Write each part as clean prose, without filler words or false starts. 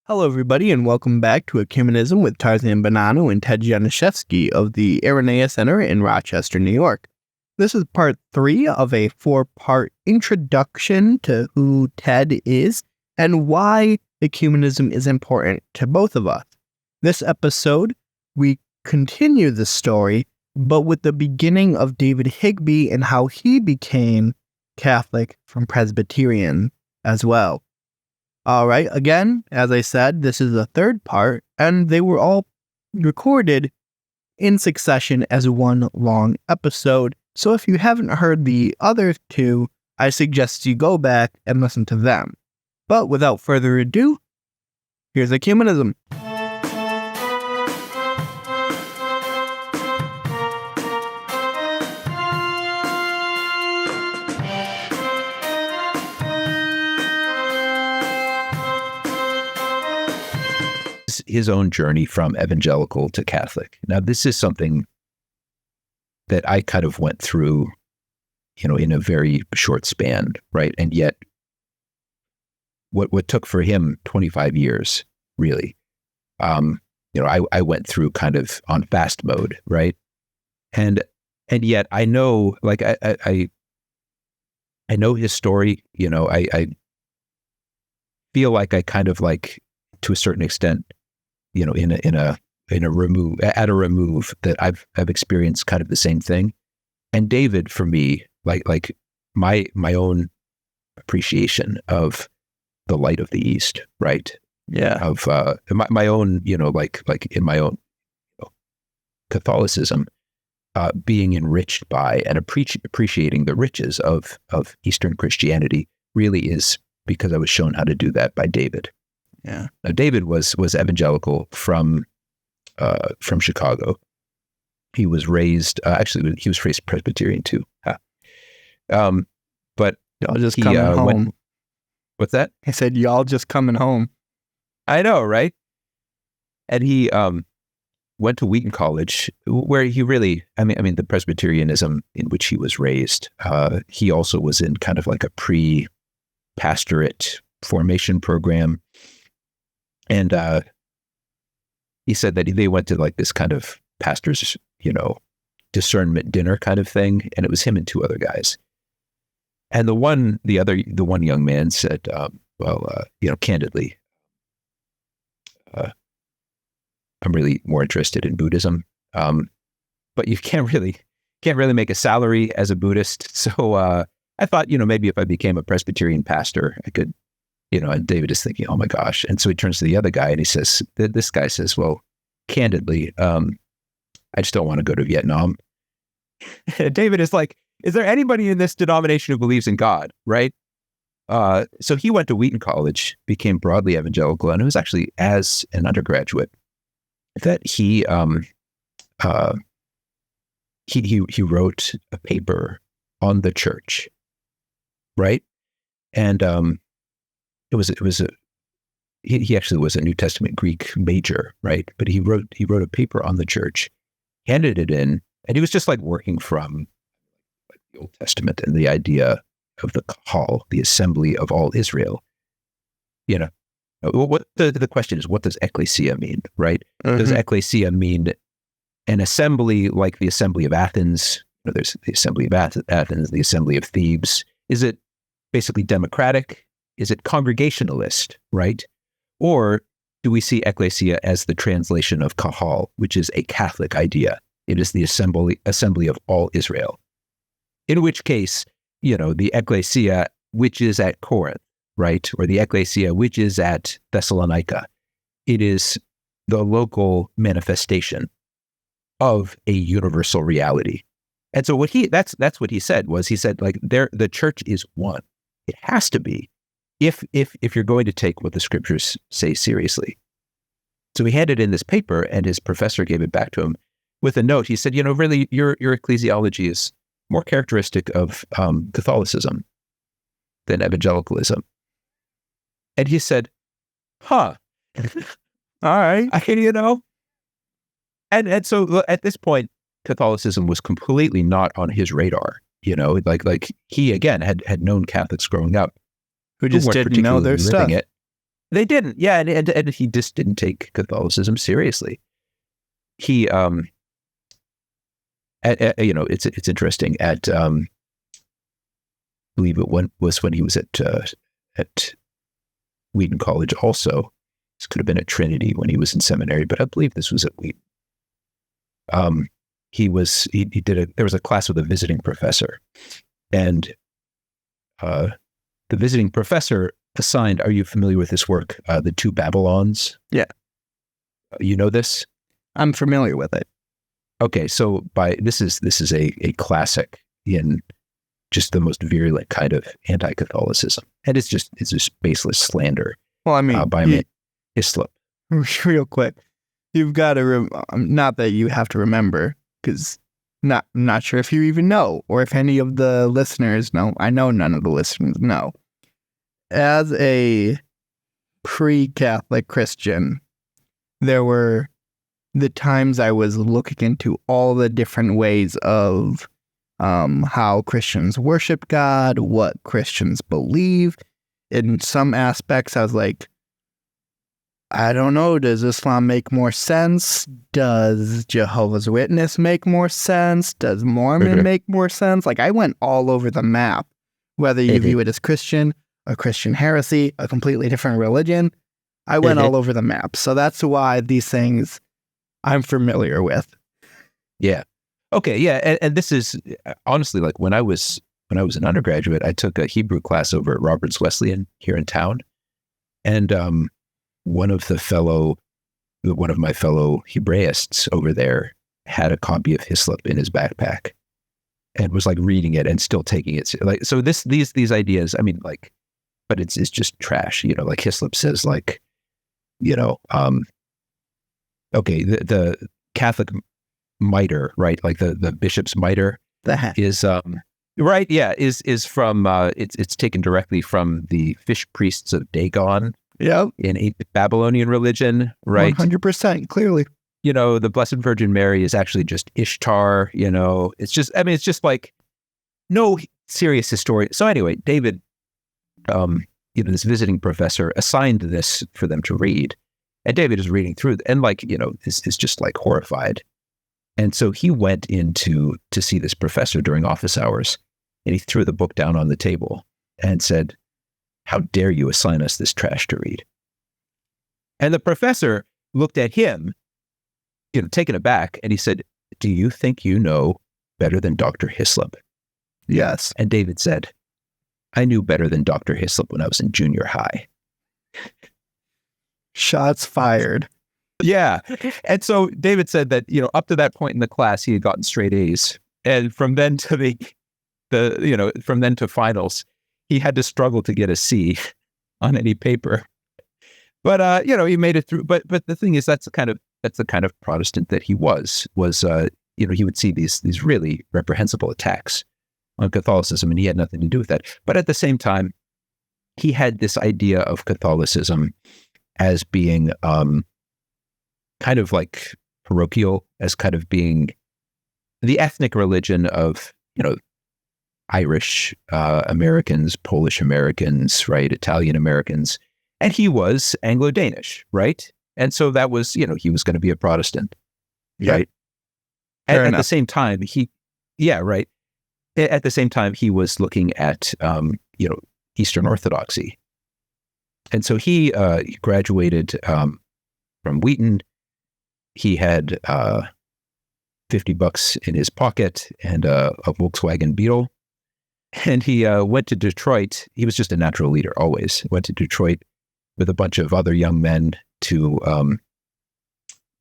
Hello, everybody, and welcome back to Ecumenism with Tarzan Bonanno and Ted Janiszewski of the Irenaeus Center in Rochester, New York. This is part 3 of a 4-part introduction to who Ted is and why ecumenism is important to both of us. This episode, we continue the story, but with the beginning of David Higbee and how he became Catholic from Presbyterian as well. All right, again, as I said, this is the third part, and they were all recorded in succession as one long episode. So if you haven't heard the other two, I suggest you go back and listen to them. But without further ado, here's Ecumenism. His own journey from evangelical to Catholic. Now, this is something that I kind of went through, in a very short span, right? And yet, what took for him 25 years, really, I went through kind of on fast mode, right? And yet, I know, like I know his story. I feel like I kind of like, to a certain extent, in a remove that I've experienced kind of the same thing. And David, for me, like my own appreciation of the light of the East, right? Yeah. Of my own, like in my own Catholicism, being enriched by and appreciating the riches of Eastern Christianity really is because I was shown how to do that by David. Yeah. Now, David was evangelical from Chicago. He was raised, he was raised Presbyterian too. But y'all just coming home. What's that? I said, y'all just coming home. I know, right? And he went to Wheaton College, where he really, I mean, the Presbyterianism in which he was raised, he also was in kind of like a pre-pastorate formation program. And he said that they went to like this kind of pastor's, discernment dinner kind of thing, and it was him and two other guys. And the one young man said, candidly, I'm really more interested in Buddhism, but you can't really make a salary as a Buddhist. So I thought, maybe if I became a Presbyterian pastor, I could. And David is thinking, oh my gosh. And so he turns to the other guy and he says, this guy says, well, candidly, I just don't want to go to Vietnam. And David is like, is there anybody in this denomination who believes in God? Right. So he went to Wheaton College, became broadly evangelical. And it was actually as an undergraduate that he wrote a paper on the church. Right. And, he actually was a New Testament Greek major, right? But he wrote a paper on the church, handed it in, and he was just like working from like the Old Testament and the idea of the Kahal, the assembly of all Israel. What the question is, what does ecclesia mean, right? Mm-hmm. Does ecclesia mean an assembly like the assembly of Athens? There's the assembly of Athens, the assembly of Thebes. Is it basically democratic? Is it congregationalist, right? Or do we see ecclesia as the translation of kahal, which is a Catholic idea? It is the assembly of all Israel. In which case, the ecclesia which is at Corinth, right? Or the ecclesia which is at Thessalonica. It is the local manifestation of a universal reality. And so that's what he said like the church is one. It has to be. If you're going to take what the scriptures say seriously. So he handed in this paper and his professor gave it back to him with a note. He said, really, your ecclesiology is more characteristic of Catholicism than evangelicalism. And he said, all right. And so at this point, Catholicism was completely not on his radar. Like he, again, had known Catholics growing up. Who just didn't know their stuff. They didn't. Yeah, and he just didn't take Catholicism seriously. He, it's interesting. At I believe was when he was at Wheaton College. Also, this could have been at Trinity when he was in seminary, but I believe this was at Wheaton. There was a class with a visiting professor, and the visiting professor assigned, are you familiar with this work, The Two Babylons? Yeah. You know this? I'm familiar with it. Okay, so this is a classic in just the most virulent kind of anti-Catholicism, and it's just baseless slander. Well, I mean, by Hislop. Real quick, you've got to not that you have to remember, because I'm not sure if you even know, or if any of the listeners know. I know none of the listeners know. As a pre-Catholic Christian, there were the times I was looking into all the different ways of how Christians worship God, what Christians believe. In some aspects, I was like, I don't know, does Islam make more sense? Does Jehovah's Witness make more sense? Does Mormon make more sense? Like, I went all over the map, whether you view it as Christian, a Christian heresy, a completely different religion. I went all over the map. So that's why these things I'm familiar with. Yeah. Okay. Yeah. And this is honestly, like when I was an undergraduate, I took a Hebrew class over at Roberts Wesleyan here in town. And one of my fellow Hebraists over there had a copy of Hislop in his backpack and was like reading it and still taking it. Like, so these ideas, I mean, like, but it's just trash, like Hislop says, like, okay, the Catholic mitre, right? Like the bishop's mitre is right, yeah, is from it's taken directly from the fish priests of Dagon. Yep. In ancient Babylonian religion, right? 100%, clearly. The Blessed Virgin Mary is actually just Ishtar. It's just like no serious historian. So anyway, David, this visiting professor assigned this for them to read. And David is reading through and is just like horrified. And so he went to see this professor during office hours, and he threw the book down on the table and said, "How dare you assign us this trash to read?" And the professor looked at him, taken aback, and he said, "Do you think you know better than Dr. Hislop?" Yes. And David said, "I knew better than Dr. Hislop when I was in junior high." Shots fired. Yeah. And so David said that, up to that point in the class, he had gotten straight A's. And from then to from then to finals, he had to struggle to get a C on any paper. But, he made it through. But the thing is, that's the kind of Protestant that he was, he would see these really reprehensible attacks on Catholicism, and he had nothing to do with that. But at the same time, he had this idea of Catholicism as being kind of like parochial, as kind of being the ethnic religion of, Irish Americans, Polish Americans, right? Italian Americans. And he was Anglo-Danish, right? And so that was, he was going to be a Protestant, right? And at the same time, right. At the same time, he was looking at, Eastern Orthodoxy. And so he graduated from Wheaton. He had $50 in his pocket and a Volkswagen Beetle. And he went to Detroit. He was just a natural leader, always. Went to Detroit with a bunch of other young men to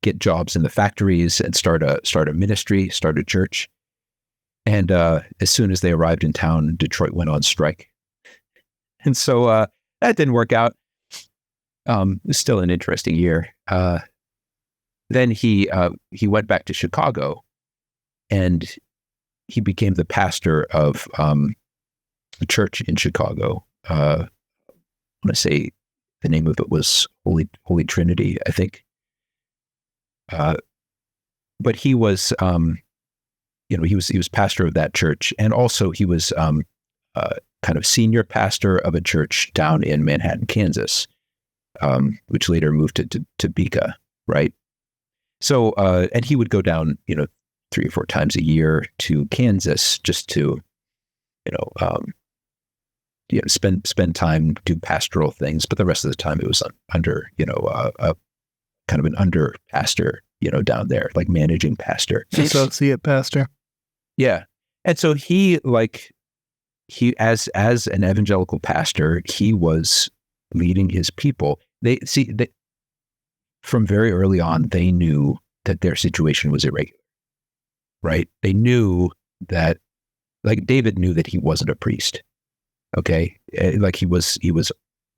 get jobs in the factories and start a ministry, start a church. And as soon as they arrived in town, Detroit went on strike. And so that didn't work out. It was still an interesting year. Then he went back to Chicago, and he became the pastor of a church in Chicago. I want to say the name of it was Holy Trinity, I think. But he was, he was pastor of that church, and also he was kind of senior pastor of a church down in Manhattan, Kansas, which later moved to Topeka, right? So, and he would go down, 3 or 4 times a year to Kansas just to, spend time, do pastoral things. But the rest of the time it was under, a kind of an under pastor, down there, like managing pastor. Associate pastor. Yeah. And so he as an evangelical pastor, he was leading his people. From very early on, they knew that their situation was irregular, right? They knew that, like David knew that he wasn't a priest, okay? Like he was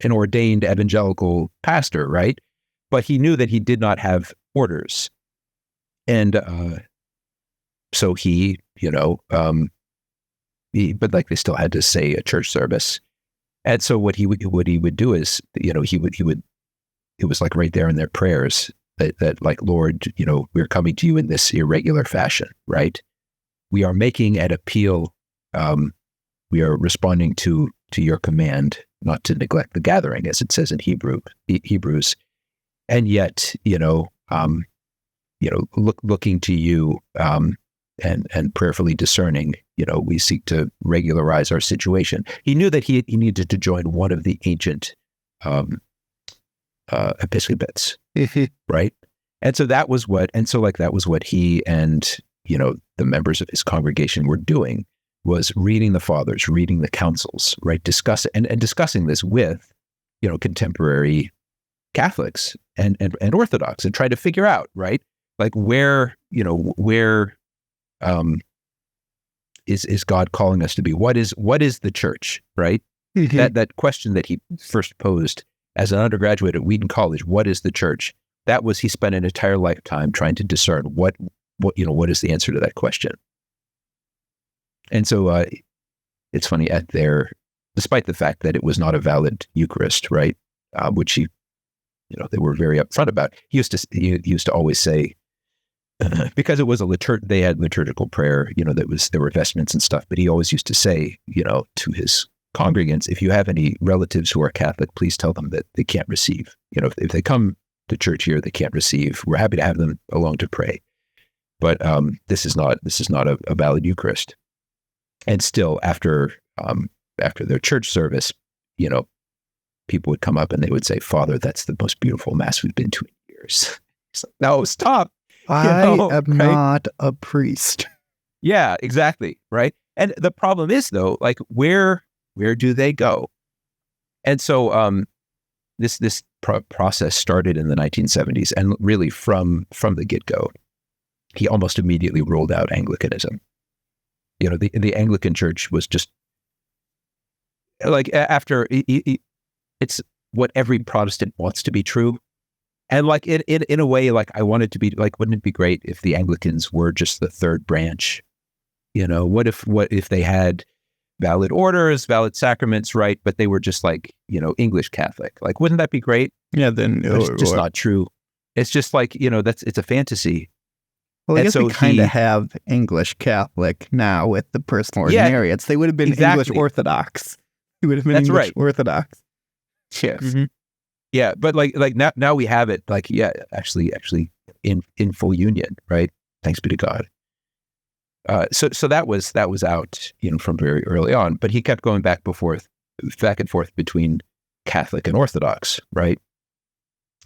an ordained evangelical pastor, right? But he knew that he did not have orders. And so he, but like they still had to say a church service. And so what he would do is, it was like right there in their prayers that like, Lord, we're coming to you in this irregular fashion, right? We are making an appeal. We are responding to your command not to neglect the gathering, as it says in Hebrews. And yet, looking to you, and prayerfully discerning, we seek to regularize our situation. He knew that he needed to join one of the ancient episcopates, right? And so that was what he and, the members of his congregation were doing, was reading the fathers, reading the councils, right? Discussing this with, contemporary Catholics and Orthodox, and try to figure out, right? Like where is God calling us to be? What is the church, right? That question that he first posed as an undergraduate at Wheaton College, what is the church? He spent an entire lifetime trying to discern what is the answer to that question. And so it's funny, despite the fact that it was not a valid Eucharist, right? Which they were very upfront about. He used to always say, because it was they had liturgical prayer, there were vestments and stuff, but he always used to say, to his congregants, if you have any relatives who are Catholic, please tell them that they can't receive. If they come to church here, they can't receive. We're happy to have them along to pray, but this is not a valid Eucharist. And still, after their church service, people would come up and they would say, "Father, that's the most beautiful Mass we've been to in years." He's like, "No, stop. I am not a priest." Yeah, exactly. Right. And the problem is, though, like where do they go? And so this process started in the 1970s, and really from the get-go, he almost immediately ruled out Anglicanism. The Anglican Church was just like, after it's what every Protestant wants to be true. And like in a way, like I wanted to be like, wouldn't it be great if the Anglicans were just the third branch? What if they had valid orders, valid sacraments, right? But they were just like, English Catholic. Like, wouldn't that be great? Yeah, then it's just not true. It's just like, it's a fantasy. Well, I guess we kind of have English Catholic now with the personal ordinariates. They would have been English Orthodox. They would have been English Orthodox. Yeah. Mm-hmm. Yeah, but like now we have it, like, actually in full union, right? Thanks be to God. So that was out, from very early on. But he kept going back and forth between Catholic and Orthodox, right?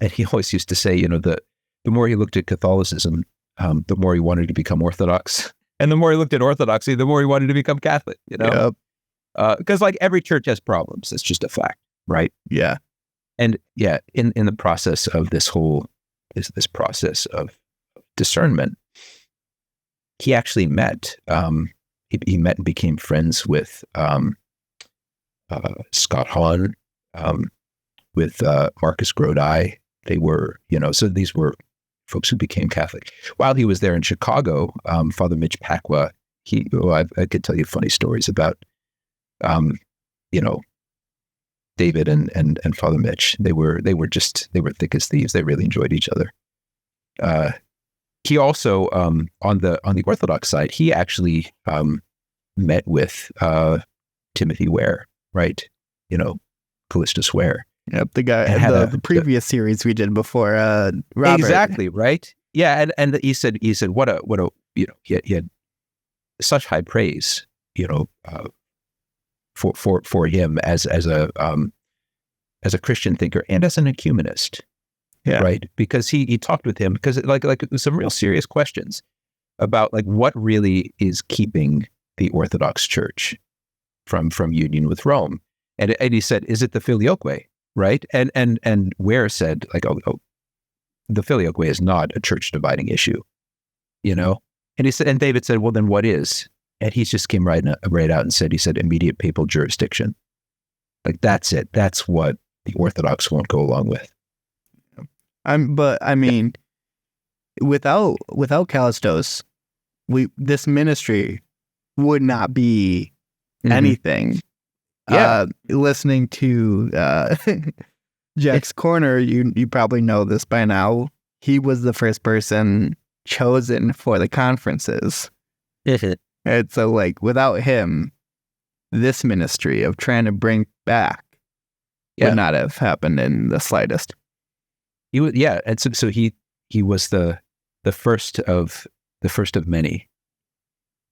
And he always used to say, the more he looked at Catholicism, the more he wanted to become Orthodox, and the more he looked at Orthodoxy, the more he wanted to become Catholic. Because like every church has problems. It's just a fact, right? Yeah. And in the process of this this process of discernment, he actually met. He met and became friends with Scott Hahn, with Marcus Grodi. They were, so these were folks who became Catholic. While he was there in Chicago, Father Mitch Pacwa, I could tell you funny stories about, David and Father Mitch. They were thick as thieves. They really enjoyed each other. He also, on the Orthodox side, he actually met with Timothy Ware, right? Callistus Ware. Yep, the guy, and had the previous series we did before, Robert. Exactly, right? Yeah, and he said what a he had such high praise, for him as a Christian thinker and as an ecumenist, right? Because he talked with him because like some real serious questions about like what really is keeping the Orthodox Church from union with Rome, and he said, is it the filioque, right? And Ware said like, oh, the filioque is not a church dividing issue, and he said, and David said, well, then what is? And he just came right out and said, immediate papal jurisdiction. Like, that's it. That's what the Orthodox won't go along with. But I mean, without Callistos, this ministry would not be anything. Yeah. Listening to Jack's Corner, you probably know this by now. He was the first person chosen for the conferences. And so, like, without him, this ministry of trying to bring back would not have happened in the slightest. And so he was the first of many,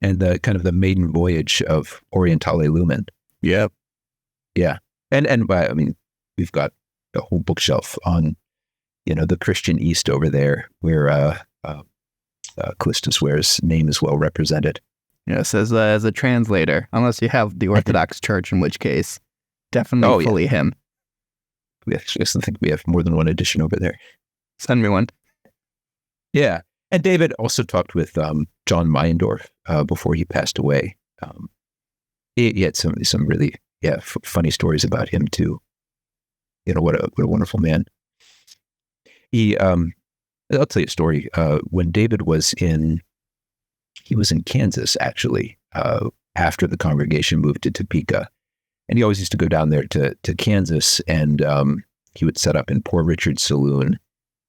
and the kind of the maiden voyage of Orientale Lumen. Yep. Yeah, and I mean, we've got a whole bookshelf on, the Christian East over there, where Callistus Ware's name is well represented. Yes, as a translator, unless you have the Orthodox Church, in which case, definitely fully him. I think we have more than one edition over there. Send me one. Yeah, and David also talked with John Meyendorff before he passed away. He had some really funny stories about him too. What a wonderful man. I'll tell you a story. When David was in Kansas, actually, after the congregation moved to Topeka. And he always used to go down there to Kansas, and he would set up in Poor Richard's Saloon.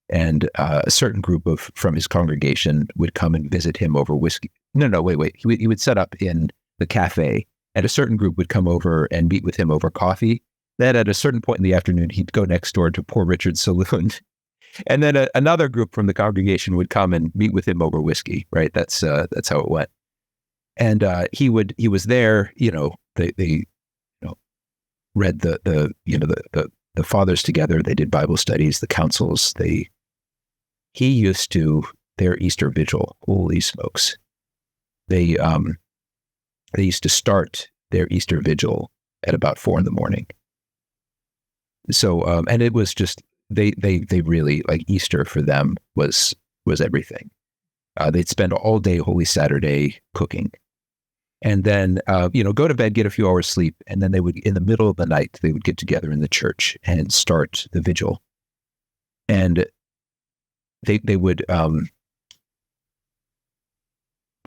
And a certain group from his congregation would come and visit him over whiskey. No, wait. He would set up in the cafe, and a certain group would come over and meet with him over coffee. Then at a certain point in the afternoon, he'd go next door to Poor Richard's Saloon. And then another group from the congregation would come and meet with him over whiskey, right? That's how it went. And he was there, they read the fathers together. They did Bible studies, the councils. He used to, their Easter vigil, holy smokes. They used to start their Easter vigil at about 4 a.m. So, and it was just, they really, like, Easter for them was everything. They'd spend all day Holy Saturday cooking, and then, go to bed, get a few hours sleep. And then they would, in the middle of the night, they would get together in the church and start the vigil. And they would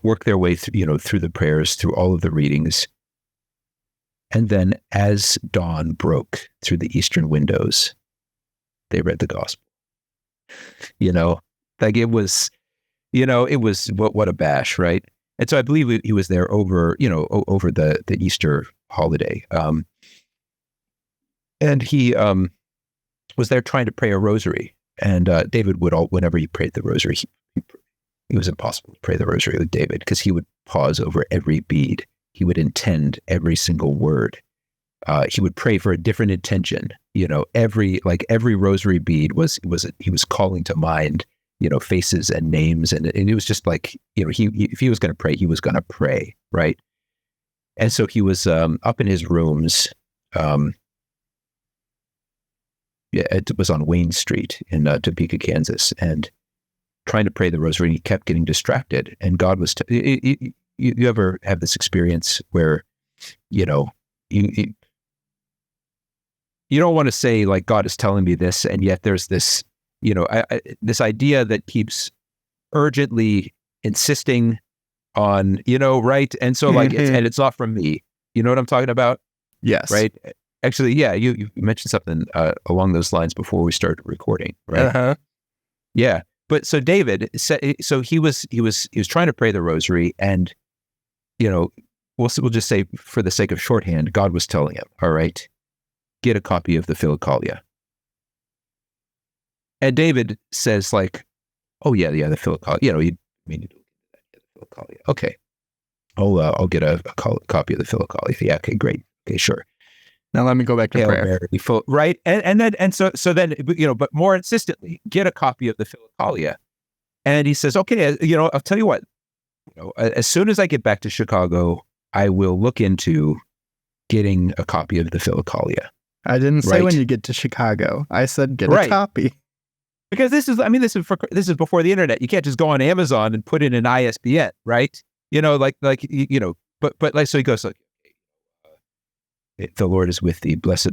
work their way through, through the prayers, through all of the readings. And then as dawn broke through the eastern windows, they read the gospel. Like it was what a bash, right? And so I believe he was there over the Easter holiday. And he was there trying to pray a rosary. And David would whenever he prayed the rosary, it was impossible to pray the rosary with David because he would pause over every bead. He would intend every single word. He would pray for a different intention. Every rosary bead he was calling to mind, faces and names. And it was just like, if he was going to pray, he was going to pray. Right. And so he was up in his rooms. It was on Wayne Street in Topeka, Kansas, and trying to pray the rosary. And he kept getting distracted. And God was, you ever have this experience where, you don't want to say like, God is telling me this. And yet there's this, this idea that keeps urgently insisting on, right. And so like, it's not from me. You know what I'm talking about? Yes. Right. Actually, yeah, you mentioned something along those lines before we started recording, right? Uh-huh. Yeah. But so David said, so he was trying to pray the rosary, and we'll just say for the sake of shorthand, God was telling him, all right, get a copy of the Philokalia, And David says like, oh yeah, the Philokalia. You need to look into that, the Philokalia. Okay, I'll get a copy of the Philokalia. Yeah, okay, great. Okay, sure. Now let me go back to Hail prayer. Mary, right? And so then but more insistently, get a copy of the Philokalia. And he says, okay, I'll tell you what. As soon as I get back to Chicago, I will look into getting a copy of the Philokalia. I didn't say when you get to Chicago. I said get a copy. Because this is before the internet. You can't just go on Amazon and put in an ISBN, right? But so he goes like, the Lord is with thee, blessed.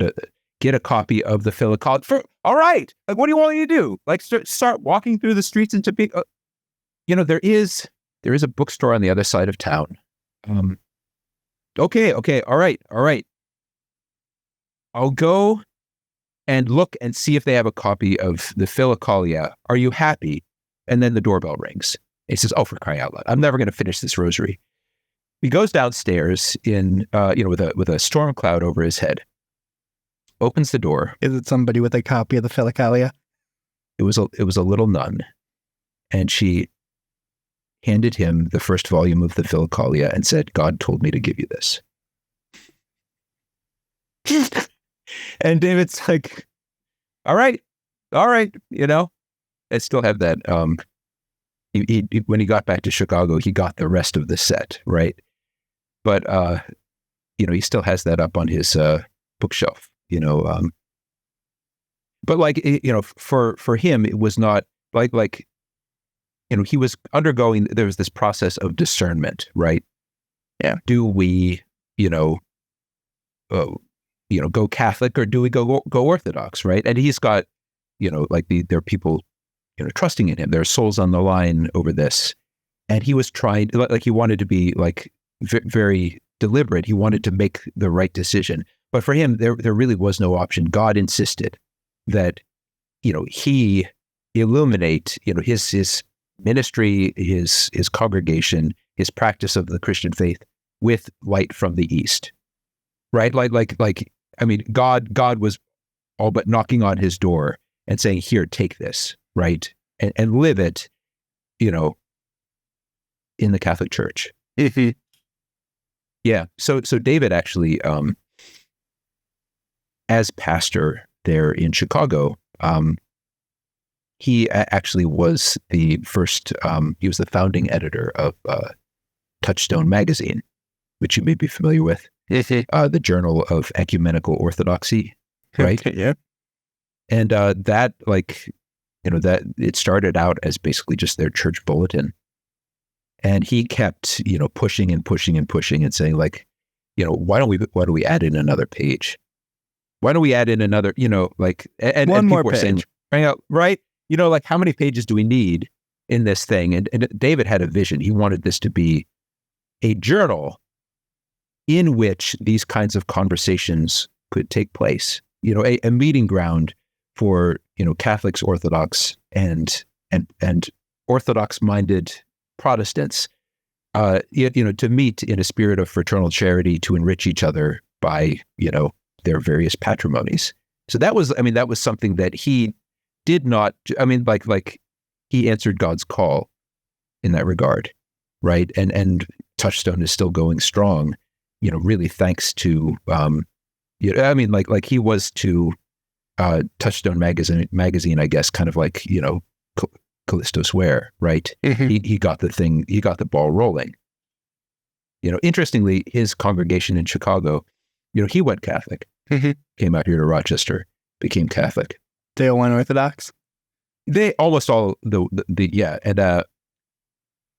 Get a copy of the Philokalia. All right. Like, what do you want me to do? Like, start walking through the streets into big. There is a bookstore on the other side of town. Okay. All right. I'll go and look and see if they have a copy of the Philokalia. Are you happy? And then the doorbell rings. He says, oh, for crying out loud, I'm never going to finish this rosary. He goes downstairs with a storm cloud over his head, opens the door. Is it somebody with a copy of the Philokalia? It was a little nun, and she handed him the first volume of the Philokalia and said, God told me to give you this. And David's like, all right. I still have that. When he got back to Chicago, he got the rest of the set, right? But, he still has that up on his bookshelf, But for him, it was not like he was undergoing, there was this process of discernment, right? Yeah. Do we, go Catholic or do we go Orthodox, right? And he's got, there are people, trusting in him. There are souls on the line over this. And he was trying, he wanted to be very deliberate. He wanted to make the right decision. But for him, there really was no option. God insisted that, he illuminate, his ministry, his congregation, his practice of the Christian faith with light from the East, right? God was all but knocking on his door and saying, here, take this, right? And live it, in the Catholic Church. Yeah. So David actually, as pastor there in Chicago, he actually was the first, he was the founding editor of Touchstone magazine, which you may be familiar with, the Journal of Ecumenical Orthodoxy, right? Yeah. And that it started out as basically just their church bulletin. And he kept, pushing and saying why don't we add in another page? Why don't we add in another, and one more people were saying, right? How many pages do we need in this thing? And David had a vision. He wanted this to be a journal in which these kinds of conversations could take place, a meeting ground for, Catholics, Orthodox, and Orthodox-minded Protestants, to meet in a spirit of fraternal charity to enrich each other by, their various patrimonies. So that was something that he did not, he answered God's call in that regard, right? And Touchstone is still going strong, really thanks to, he was to Touchstone magazine, I guess, kind of like, Callisto's Ware, right? Mm-hmm. He got the ball rolling. Interestingly, his congregation in Chicago, he went Catholic, came out here to Rochester, became Catholic. They all went Orthodox? They almost all, yeah. And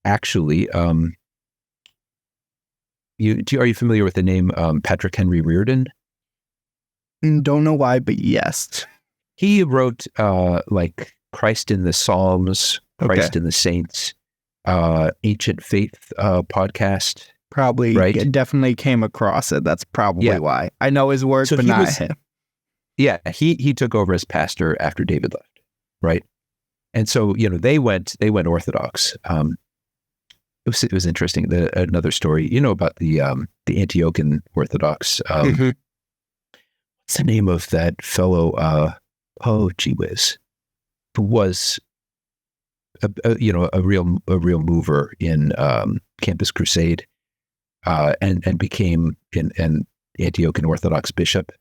actually, are you familiar with the name Patrick Henry Reardon? Don't know why, but yes. He wrote Christ in the Psalms, Christ in the Saints, Ancient Faith podcast. Probably, right? Definitely came across it. That's probably why. I know his work, but not him. Yeah, he took over as pastor after David left, right? And so, they went Orthodox. It was interesting. Another story, about the Antiochian Orthodox. What's the name of that fellow? Oh, gee whiz. was a real mover in Campus Crusade, and became an Antiochian Orthodox bishop.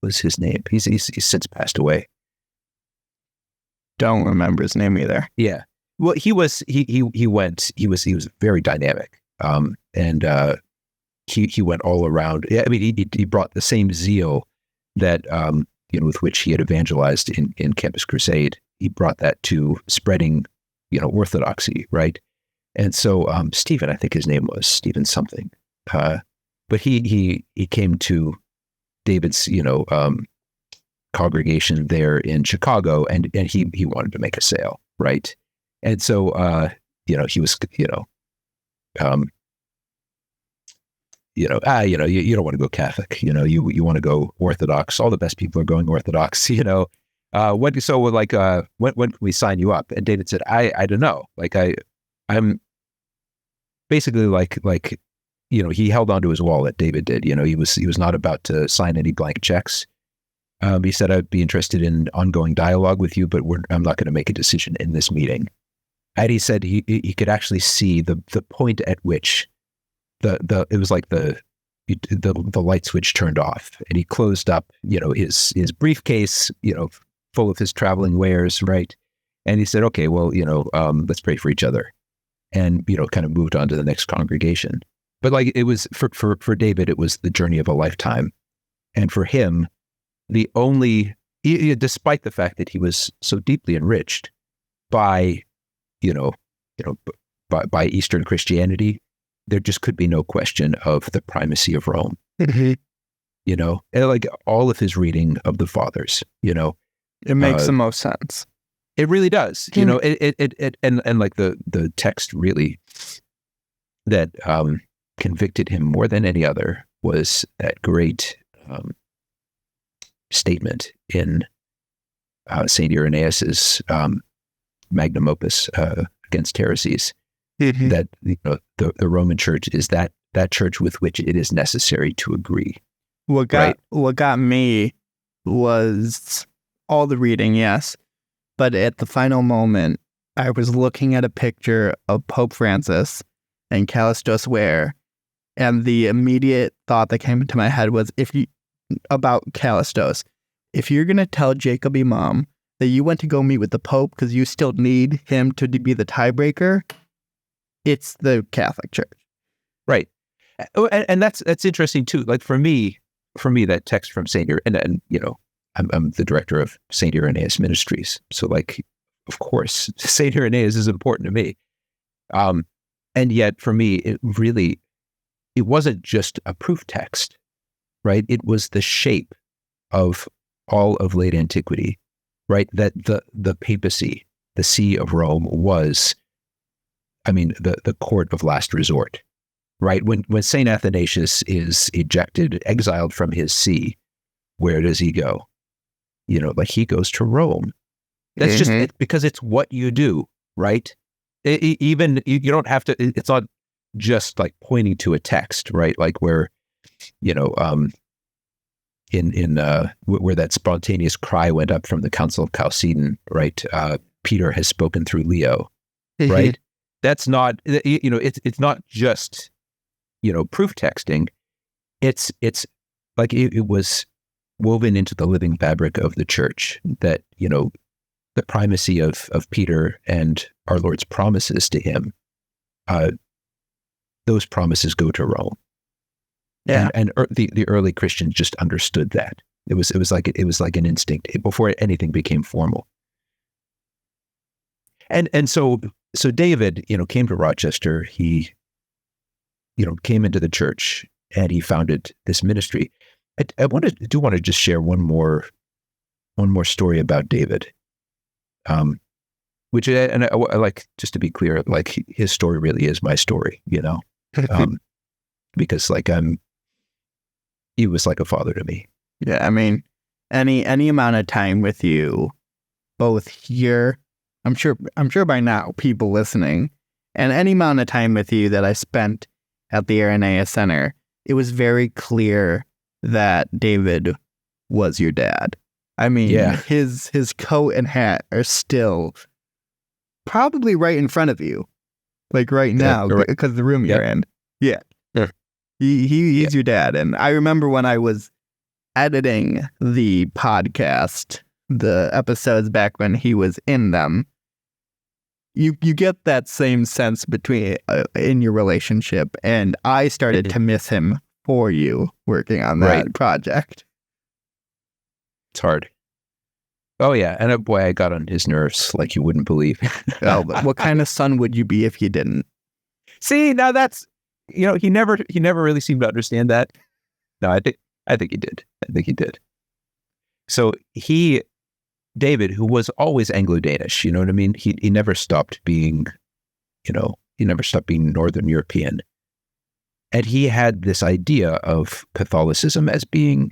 Was his name? He's since passed away. Don't remember his name either. Yeah. Well, he was very dynamic. And he went all around. Yeah, I mean, he brought the same zeal that with which he had evangelized in Campus Crusade. He brought that to spreading, orthodoxy, right? And so Stephen, I think his name was Stephen something, but he came to David's congregation there in Chicago, and he wanted to make a sale, right? And so he was you don't want to go Catholic, you want to go Orthodox. All the best people are going Orthodox, when can we sign you up? And David said, I don't know. I'm basically he held onto his wallet. David did, he was not about to sign any blank checks. He said, I'd be interested in ongoing dialogue with you, but I'm not going to make a decision in this meeting. And he said he could actually see the point at which it was like the light switch turned off, and he closed up, his briefcase, full of his traveling wares, right? And he said, okay, well, let's pray for each other, and kind of moved on to the next congregation. But it was for David, it was the journey of a lifetime, and for him, despite the fact that he was so deeply enriched by by Eastern Christianity, there just could be no question of the primacy of Rome. And all of his reading of the fathers, it makes the most sense. It really does. And the text really that convicted him more than any other was that great statement in Saint Irenaeus's magnum opus against heresies, that the Roman Church is that church with which it is necessary to agree. What got me was all the reading, yes, but at the final moment, I was looking at a picture of Pope Francis and Callistos Ware, and the immediate thought that came into my head was about Callistos. If you're going to tell Jacob Imam that you went to go meet with the Pope because you still need him to be the tiebreaker, it's the Catholic Church. Right. And that's interesting too. Like for me, that text from Saint Irenaeus, and I'm the director of Saint Irenaeus Ministries. So of course, Saint Irenaeus is important to me. And yet for me, it wasn't just a proof text, right? It was the shape of all of late antiquity, right? That the papacy, the see of Rome was, the court of last resort, right? When St. Athanasius is ejected, exiled from his see, where does he go? He goes to Rome. That's just because it's what you do, right? Even you don't have to, it's not just like pointing to a text, right? Like where, where that spontaneous cry went up from the Council of Chalcedon, right? Peter has spoken through Leo, right? That's not, it's not just, proof texting. It's like it was woven into the living fabric of the church that, the primacy of Peter and our Lord's promises to him, those promises go to Rome. Yeah. And the early Christians just understood that. It was like an instinct before anything became formal. And so David, came to Rochester. He, came into the church and he founded this ministry. I want to just share one more story about David, which I like, just to be clear, like his story really is my story, because he was like a father to me. Yeah, any amount of time with you, both here, I'm sure by now people listening, and any amount of time with you that I spent at the Irenaeus Center, it was very clear that David was your dad. I mean, Yeah. his coat and hat are still probably right in front of you, like right now, right. because the room you're in. Yeah. Yeah. He's your dad. And I remember when I was editing the podcast, the episodes back when he was in them, you get that same sense between in your relationship, and I started to miss him for you working on that project. It's hard. Oh yeah, and boy, I got on his nerves like you wouldn't believe. Oh, but what kind of son would you be if you didn't? See, now that's he never really seemed to understand that. No, I think he did. I think he did. So David, who was always Anglo-Danish, you know what I mean? He never stopped being, he never stopped being Northern European. And he had this idea of Catholicism as being,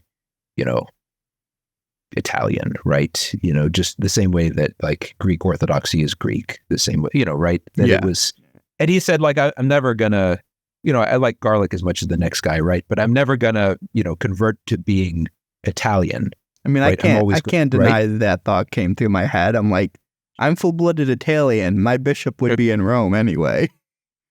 Italian, right? Just the same way that like Greek Orthodoxy is Greek, the same way, right? That it was, and he said like, I'm never gonna, I like garlic as much as the next guy, right? But I'm never gonna, convert to being Italian. I mean, right? I can't deny that thought came through my head. I'm like, I'm full-blooded Italian. My bishop would be in Rome anyway.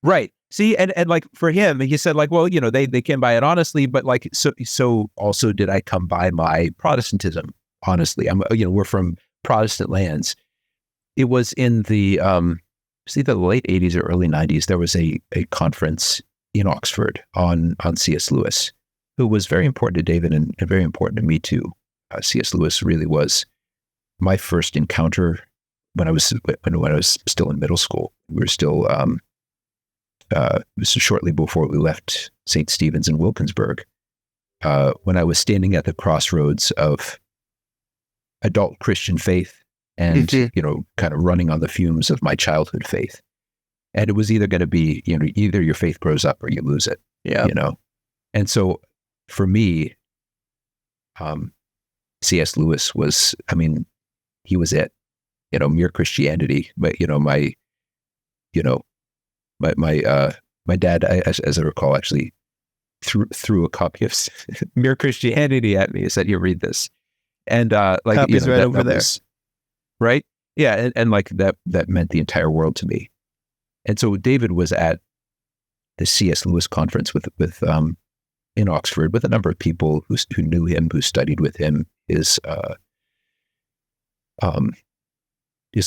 Right. See, and like for him, he said like, well, they came by it honestly, but like, so also did I come by my Protestantism honestly. We're from Protestant lands. It was in the the late 80s or early 90s. There was a conference in Oxford on C.S. Lewis, who was very important to David and very important to me too. C.S. Lewis really was my first encounter when I was still in middle school. We were still shortly before we left St. Stephen's in Wilkinsburg, when I was standing at the crossroads of adult Christian faith and kind of running on the fumes of my childhood faith. And it was either going to be either your faith grows up or you lose it. Yeah. And so for me, C.S. Lewis was, he was it, mere Christianity. But, my dad, as I recall, actually threw a copy of Mere Christianity at me. He said, "You read this." And like, copy's right over there. Right? Yeah. And like that meant the entire world to me. And so David was at the C.S. Lewis conference with in Oxford with a number of people who knew him, who studied with him. His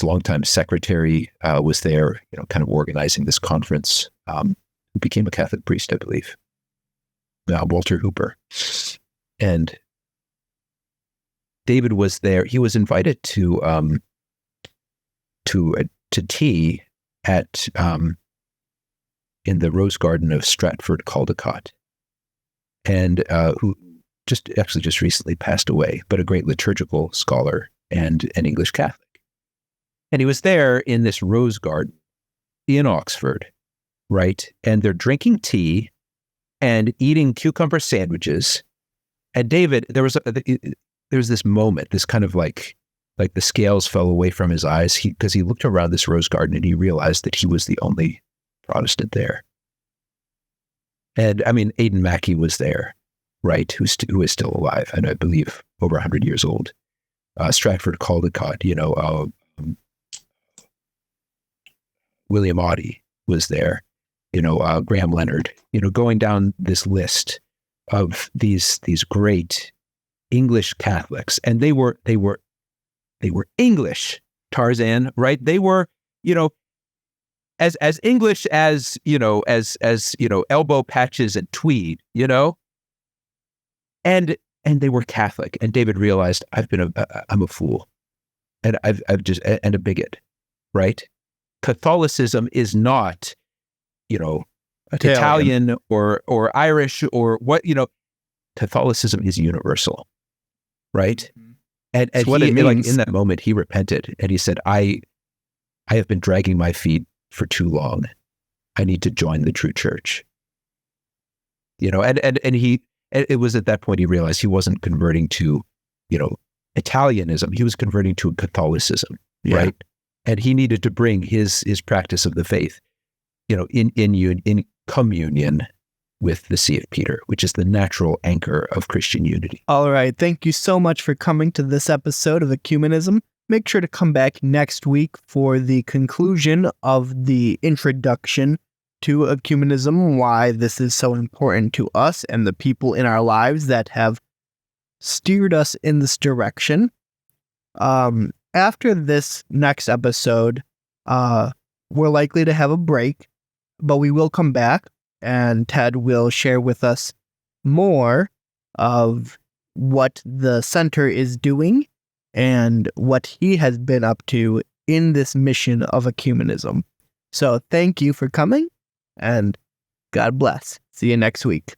longtime secretary was there, kind of organizing this conference. Who became a Catholic priest, I believe, Walter Hooper, and David was there. He was invited to tea at in the Rose Garden of Stratford Caldecott, and who just recently passed away, but a great liturgical scholar and an English Catholic. And he was there in this rose garden in Oxford, right? And they're drinking tea and eating cucumber sandwiches. And David, there was this moment, this kind of like the scales fell away from his eyes because he looked around this rose garden and he realized that he was the only Protestant there. And Aidan Mackey was there, right? Who is still alive, and I believe over 100 years old. Stratford Caldecott, William Audie was there, Graham Leonard, going down this list of these great English Catholics, and they were English, Tarzan, right? They were, as English as elbow patches and tweed, and they were Catholic. And David realized I'm a fool, and I've just and a bigot, right? Catholicism is not, Italian or Irish or what, Catholicism is universal, right? And That's what it means. Like in that moment, he repented and he said, I have been dragging my feet for too long. I need to join the true church. And it was at that point he realized he wasn't converting to, Italianism. He was converting to Catholicism, right? And he needed to bring his practice of the faith, in communion with the See of Peter, which is the natural anchor of Christian unity. All right. Thank you so much for coming to this episode of Ecumenism. Make sure to come back next week for the conclusion of the introduction to Ecumenism, why this is so important to us and the people in our lives that have steered us in this direction. After this next episode, we're likely to have a break, but we will come back and Ted will share with us more of what the center is doing and what he has been up to in this mission of Ecumenism. So thank you for coming, and God bless. See you next week.